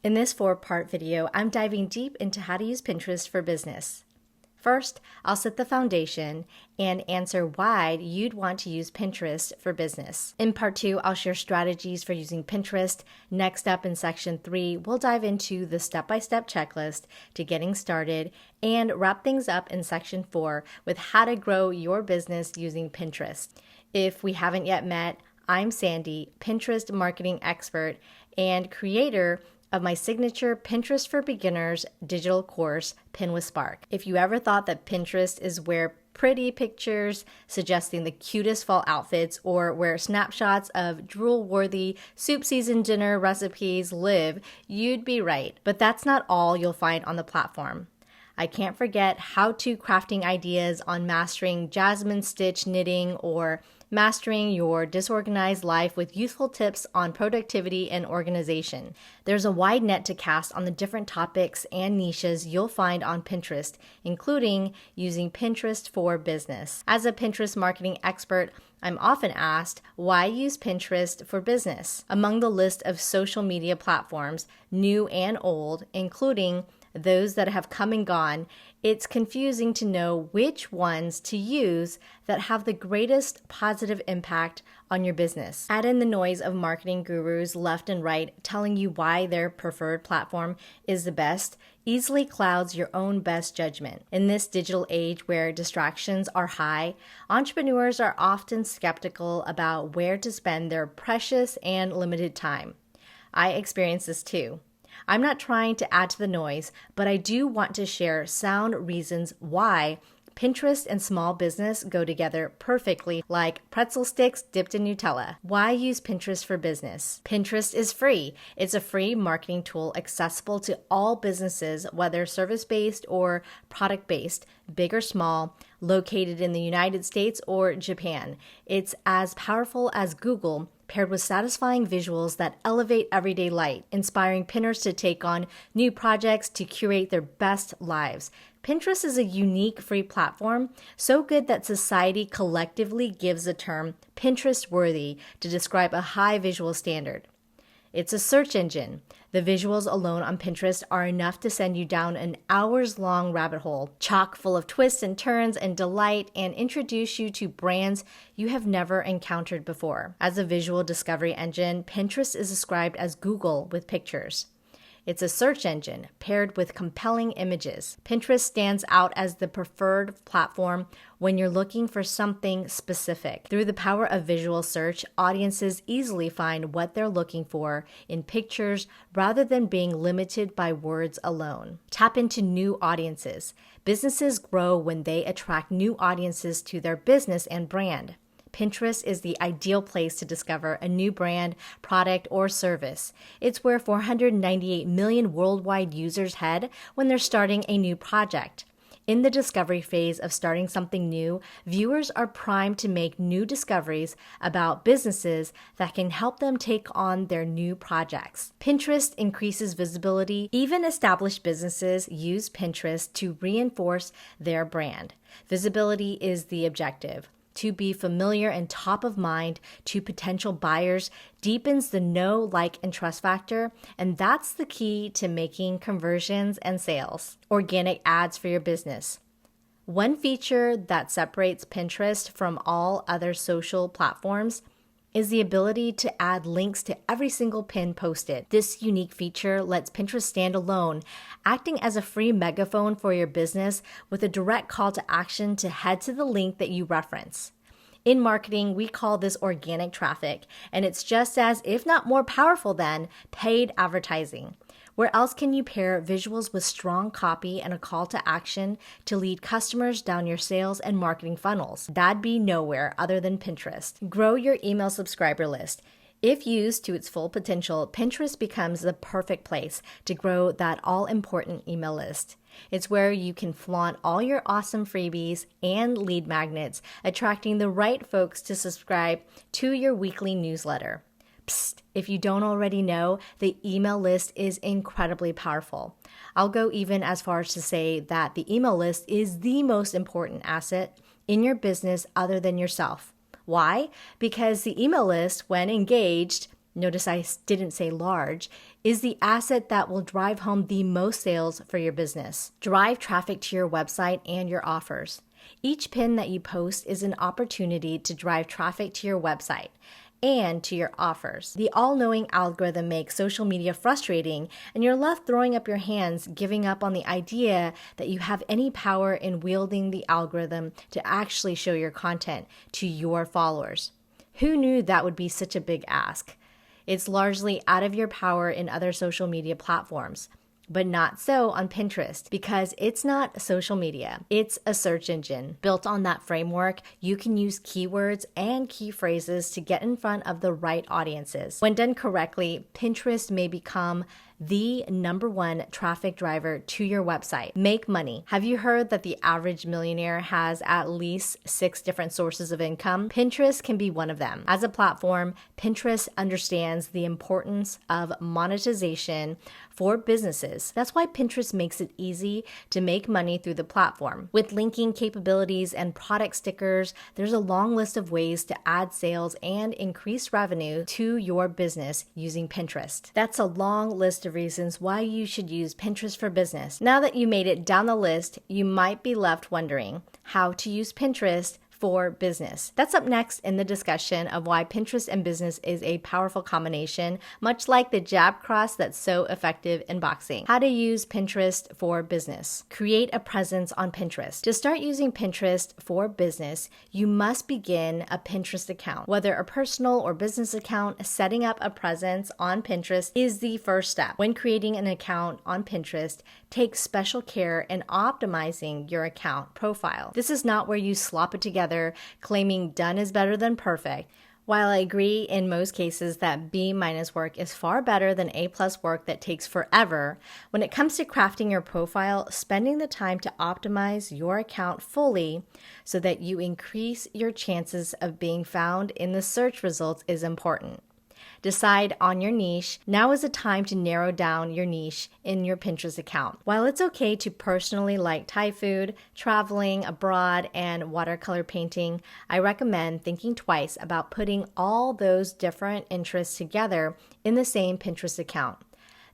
In this 4-part video, I'm diving deep into how to use Pinterest for business. First, I'll set the foundation and answer why you'd want to use Pinterest for business. In part 2, I'll share strategies for using Pinterest. Next up in section 3, we'll dive into the step-by-step checklist to getting started and wrap things up in section 4 with how to grow your business using Pinterest. If we haven't yet met, I'm Sandy, Pinterest marketing expert and creator of my signature Pinterest for Beginners digital course, Pin with Spark. If you ever thought that Pinterest is where pretty pictures suggesting the cutest fall outfits or where snapshots of drool-worthy soup season dinner recipes live, you'd be right. But that's not all you'll find on the platform. I can't forget how-to crafting ideas on mastering jasmine stitch knitting or mastering your disorganized life with useful tips on productivity and organization. There's a wide net to cast on the different topics and niches you'll find on Pinterest, including using Pinterest for business. As a Pinterest marketing expert, I'm often asked, why use Pinterest for business? Among the list of social media platforms, new and old, including those that have come and gone, it's confusing to know which ones to use that have the greatest positive impact on your business. Add in the noise of marketing gurus left and right telling you why their preferred platform is the best, easily clouds your own best judgment. In this digital age where distractions are high, entrepreneurs are often skeptical about where to spend their precious and limited time. I experience this too. I'm not trying to add to the noise, but I do want to share sound reasons why Pinterest and small business go together perfectly like pretzel sticks dipped in Nutella. Why use Pinterest for business? Pinterest is free. It's a free marketing tool accessible to all businesses, whether service-based or product-based, big or small, located in the United States or Japan. It's as powerful as Google, paired with satisfying visuals that elevate everyday life, inspiring pinners to take on new projects to curate their best lives. Pinterest is a unique free platform, so good that society collectively gives the term Pinterest-worthy to describe a high visual standard. It's a search engine. The visuals alone on Pinterest are enough to send you down an hours-long rabbit hole, chock full of twists and turns and delight, and introduce you to brands you have never encountered before. As a visual discovery engine, Pinterest is described as Google with pictures. It's a search engine paired with compelling images. Pinterest stands out as the preferred platform when you're looking for something specific. Through the power of visual search, audiences easily find what they're looking for in pictures rather than being limited by words alone. Tap into new audiences. Businesses grow when they attract new audiences to their business and brand. Pinterest is the ideal place to discover a new brand, product, or service. It's where 498 million worldwide users head when they're starting a new project. In the discovery phase of starting something new, viewers are primed to make new discoveries about businesses that can help them take on their new projects. Pinterest increases visibility. Even established businesses use Pinterest to reinforce their brand. Visibility is the objective. To be familiar and top of mind to potential buyers deepens the know, like, and trust factor, and that's the key to making conversions and sales. Organic ads for your business. One feature that separates Pinterest from all other social platforms is the ability to add links to every single pin posted. This unique feature lets Pinterest stand alone, acting as a free megaphone for your business with a direct call to action to head to the link that you reference. In marketing, we call this organic traffic, and it's just as, if not more powerful than, paid advertising. Where else can you pair visuals with strong copy and a call to action to lead customers down your sales and marketing funnels? That'd be nowhere other than Pinterest. Grow your email subscriber list. If used to its full potential, Pinterest becomes the perfect place to grow that all-important email list. It's where you can flaunt all your awesome freebies and lead magnets, attracting the right folks to subscribe to your weekly newsletter. Psst, if you don't already know, the email list is incredibly powerful. I'll go even as far as to say that the email list is the most important asset in your business other than yourself. Why? Because the email list, when engaged, notice I didn't say large, is the asset that will drive home the most sales for your business. Drive traffic to your website and your offers. Each pin that you post is an opportunity to drive traffic to your website and to your offers. The all-knowing algorithm makes social media frustrating, and you're left throwing up your hands, giving up on the idea that you have any power in wielding the algorithm to actually show your content to your followers. Who knew that would be such a big ask? It's largely out of your power in other social media platforms. But not so on Pinterest, because it's not social media. It's a search engine. Built on that framework, you can use keywords and key phrases to get in front of the right audiences. When done correctly, Pinterest may become the #1 traffic driver to your website. Make money. Have you heard that the average millionaire has at least 6 different sources of income? Pinterest can be one of them. As a platform, Pinterest understands the importance of monetization for businesses. That's why Pinterest makes it easy to make money through the platform. With linking capabilities and product stickers, there's a long list of ways to add sales and increase revenue to your business using Pinterest. That's a long list of reasons why you should use Pinterest for business. Now that you made it down the list, you might be left wondering how to use Pinterest for business. That's up next in the discussion of why Pinterest and business is a powerful combination, much like the jab cross that's so effective in boxing. How to use Pinterest for business. Create a presence on Pinterest. To start using Pinterest for business, you must begin a Pinterest account. Whether a personal or business account, setting up a presence on Pinterest is the first step. When creating an account on Pinterest, take special care in optimizing your account profile. This is not where you slop it together claiming done is better than perfect. While I agree in most cases that B- work is far better than A+ work that takes forever, when it comes to crafting your profile, spending the time to optimize your account fully so that you increase your chances of being found in the search results is important. Decide on your niche. Now is the time to narrow down your niche in your Pinterest account. While it's okay to personally like Thai food, traveling abroad, and watercolor painting, I recommend thinking twice about putting all those different interests together in the same Pinterest account.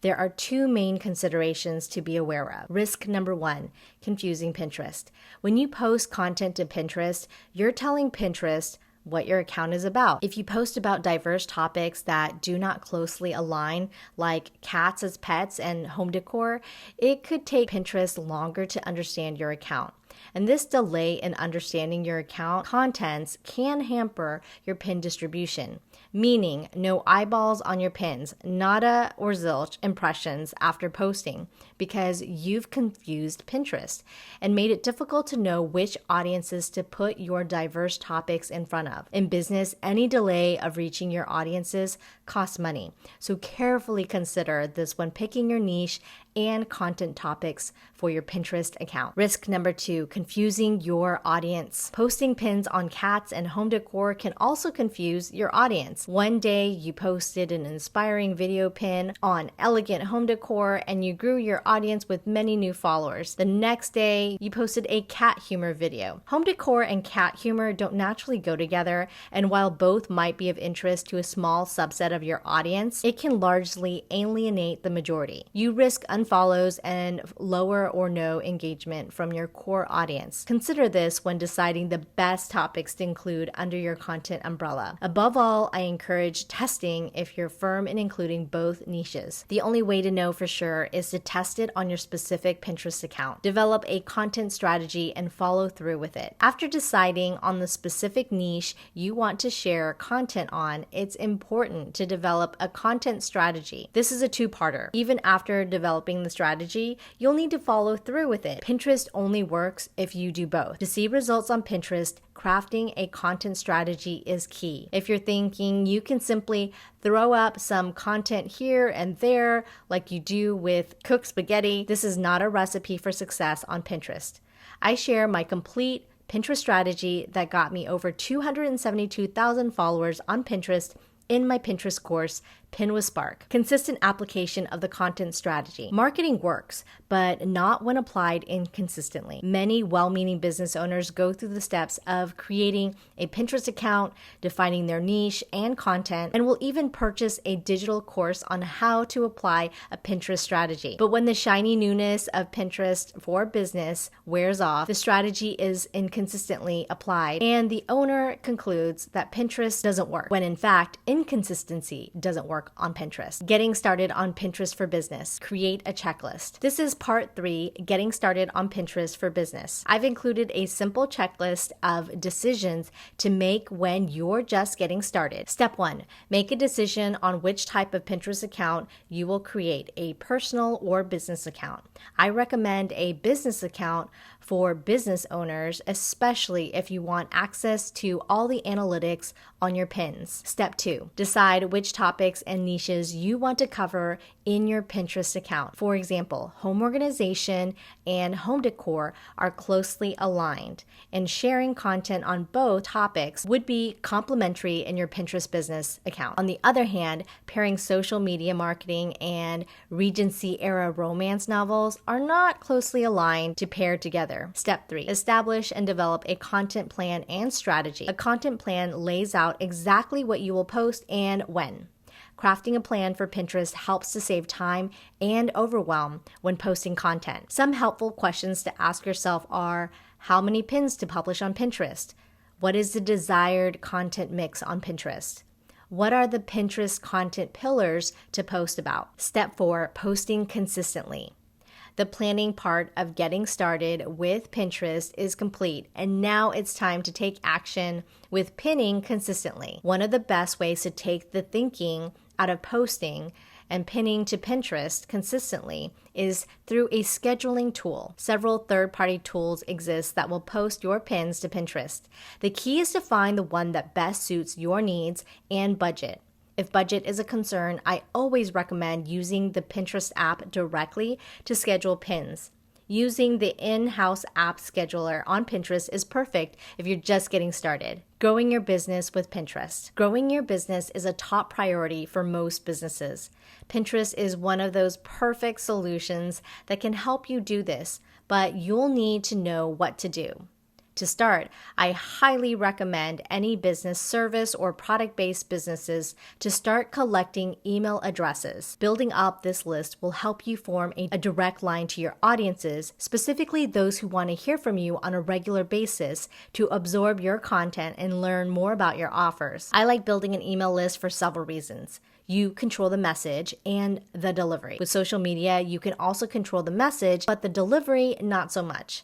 There are 2 main considerations to be aware of. Risk number 1, confusing Pinterest. When you post content to Pinterest, you're telling Pinterest what your account is about. If you post about diverse topics that do not closely align, like cats as pets and home decor, it could take Pinterest longer to understand your account. And this delay in understanding your account contents can hamper your pin distribution, meaning no eyeballs on your pins, nada or zilch impressions after posting, because you've confused Pinterest and made it difficult to know which audiences to put your diverse topics in front of. In business, any delay of reaching your audiences costs money, so carefully consider this when picking your niche and content topics for your Pinterest account. Risk number 2, confusing your audience. Posting pins on cats and home decor can also confuse your audience. One day you posted an inspiring video pin on elegant home decor and you grew your audience with many new followers. The next day you posted a cat humor video. Home decor and cat humor don't naturally go together, and while both might be of interest to a small subset of your audience, it can largely alienate the majority. You risk unfollows and lower or no engagement from your core audience. Consider this when deciding the best topics to include under your content umbrella. Above all, I encourage testing if you're firm in including both niches. The only way to know for sure is to test it on your specific Pinterest account. Develop a content strategy and follow through with it. After deciding on the specific niche you want to share content on, it's important to develop a content strategy. This is a 2-parter. Even after developing the strategy, you'll need to follow through with it. Pinterest only works if you do both. To see results on Pinterest, crafting a content strategy is key. If you're thinking you can simply throw up some content here and there like you do with cook spaghetti, this is not a recipe for success on Pinterest. I share my complete Pinterest strategy that got me over 272,000 followers on Pinterest in my Pinterest course, Pin with Spark. Consistent application of the content strategy. Marketing works, but not when applied inconsistently. Many well-meaning business owners go through the steps of creating a Pinterest account, defining their niche and content, and will even purchase a digital course on how to apply a Pinterest strategy. But when the shiny newness of Pinterest for business wears off, the strategy is inconsistently applied, and the owner concludes that Pinterest doesn't work, when in fact, inconsistency doesn't work on Pinterest. Getting started on Pinterest for business. Create a checklist. This is part 3, getting started on Pinterest for business. I've included a simple checklist of decisions to make when you're just getting started. Step 1, make a decision on which type of Pinterest account you will create, a personal or business account. I recommend a business account for business owners, especially if you want access to all the analytics on your pins. Step 2, decide which topics and niches you want to cover in your Pinterest account. For example, home organization and home decor are closely aligned, and sharing content on both topics would be complementary in your Pinterest business account. On the other hand, pairing social media marketing and Regency era romance novels are not closely aligned to pair together. Step 3, establish and develop a content plan and strategy. A content plan lays out exactly what you will post and when. Crafting a plan for Pinterest helps to save time and overwhelm when posting content. Some helpful questions to ask yourself are, how many pins to publish on Pinterest? What is the desired content mix on Pinterest? What are the Pinterest content pillars to post about? Step 4, posting consistently. The planning part of getting started with Pinterest is complete, and now it's time to take action with pinning consistently. One of the best ways to take the thinking out of posting and pinning to Pinterest consistently is through a scheduling tool. Several third-party tools exist that will post your pins to Pinterest. The key is to find the one that best suits your needs and budget. If budget is a concern, I always recommend using the Pinterest app directly to schedule pins. Using the in-house app scheduler on Pinterest is perfect if you're just getting started. Growing your business with Pinterest. Growing your business is a top priority for most businesses. Pinterest is one of those perfect solutions that can help you do this, but you'll need to know what to do. To start, I highly recommend any business, service, or product-based businesses to start collecting email addresses. Building up this list will help you form a direct line to your audiences, specifically those who want to hear from you on a regular basis to absorb your content and learn more about your offers. I like building an email list for several reasons. You control the message and the delivery. With social media, you can also control the message, but the delivery, not so much.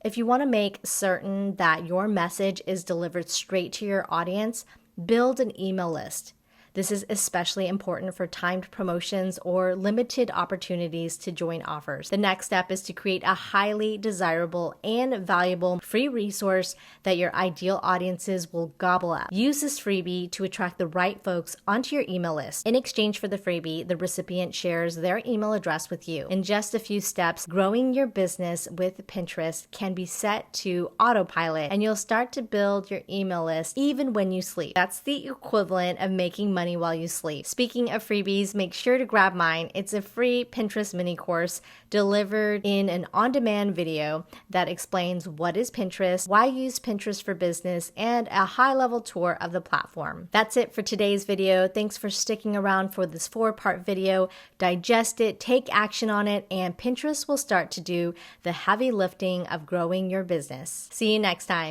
If you want to make certain that your message is delivered straight to your audience, build an email list. This is especially important for timed promotions or limited opportunities to join offers. The next step is to create a highly desirable and valuable free resource that your ideal audiences will gobble up. Use this freebie to attract the right folks onto your email list. In exchange for the freebie, the recipient shares their email address with you. In just a few steps, growing your business with Pinterest can be set to autopilot, and you'll start to build your email list even when you sleep. That's the equivalent of making money while you sleep. Speaking of freebies, make sure to grab mine. It's a free Pinterest mini course delivered in an on-demand video that explains what is Pinterest, why use Pinterest for business, and a high-level tour of the platform. That's it for today's video. Thanks for sticking around for this 4-part video. Digest it, take action on it, and Pinterest will start to do the heavy lifting of growing your business. See you next time.